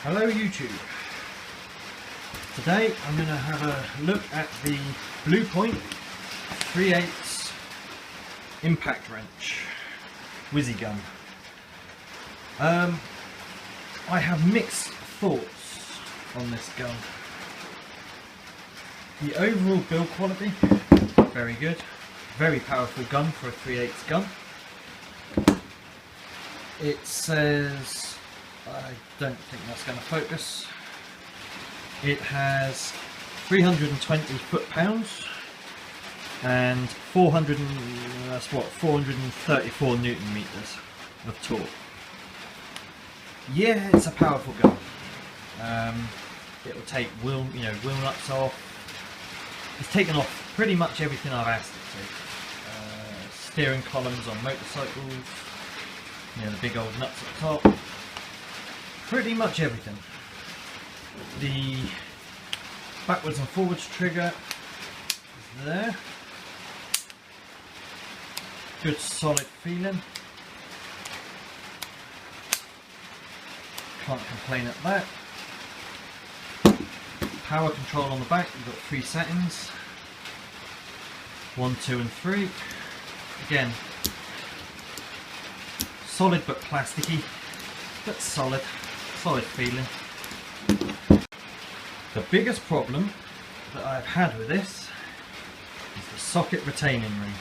Hello YouTube. Today I'm going to have a look at the Bluepoint 3/8 impact wrench whizzy gun. I have mixed thoughts on this gun. The overall build quality, very good. Very powerful gun for a 3/8 gun. It says, I don't think that's going to focus. It has 320 foot-pounds and 434 newton meters of torque. Yeah, it's a powerful gun. It will take wheel nuts off. It's taken off pretty much everything I've asked it to. Steering columns on motorcycles. The big old nuts at the top. Pretty much everything. The backwards and forwards trigger is there. Good solid feeling. Can't complain at that. Power control on the back, you've got 3 settings. 1, 2 and 3. Again, solid but plasticky, but solid feeling. The biggest problem that I've had with this is the socket retaining ring.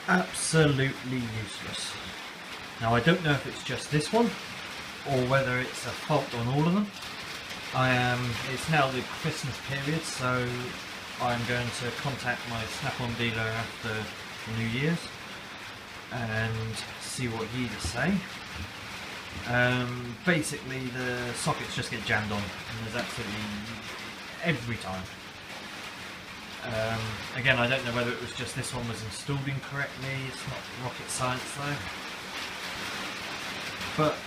Absolutely useless. Now I don't know if it's just this one or whether it's a fault on all of them. It's now the Christmas period, so I'm going to contact my Snap-on dealer after the New Year's and see what he to say. Basically the sockets just get jammed on, and there's absolutely every time. Again, I don't know whether it was just this one was installed incorrectly. It's not rocket science though, but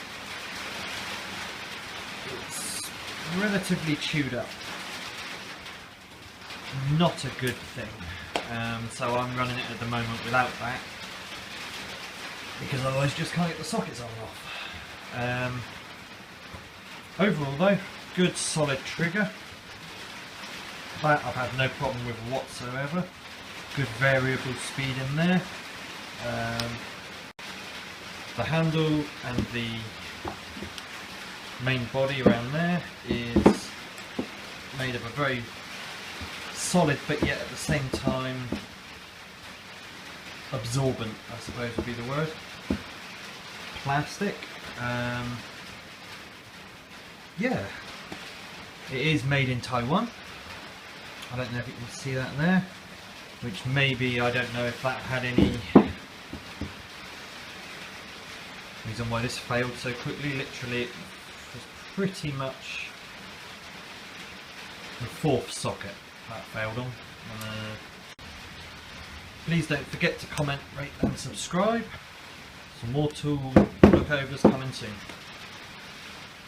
it's relatively chewed up. Not a good thing. So I'm running it at the moment without that, because otherwise just can't get the sockets on and off. Overall though, good solid trigger. That I've had no problem with whatsoever. Good variable speed in there. The handle and the main body around there is made of a very solid but yet at the same time absorbent, I suppose would be the word, plastic. Yeah, it is made in Taiwan. I don't know if you can see that there, which maybe, I don't know if that had any reason why this failed so quickly. Literally it was pretty much the 4th socket that failed on. Please don't forget to comment, rate and subscribe. Some more tool lookovers coming soon.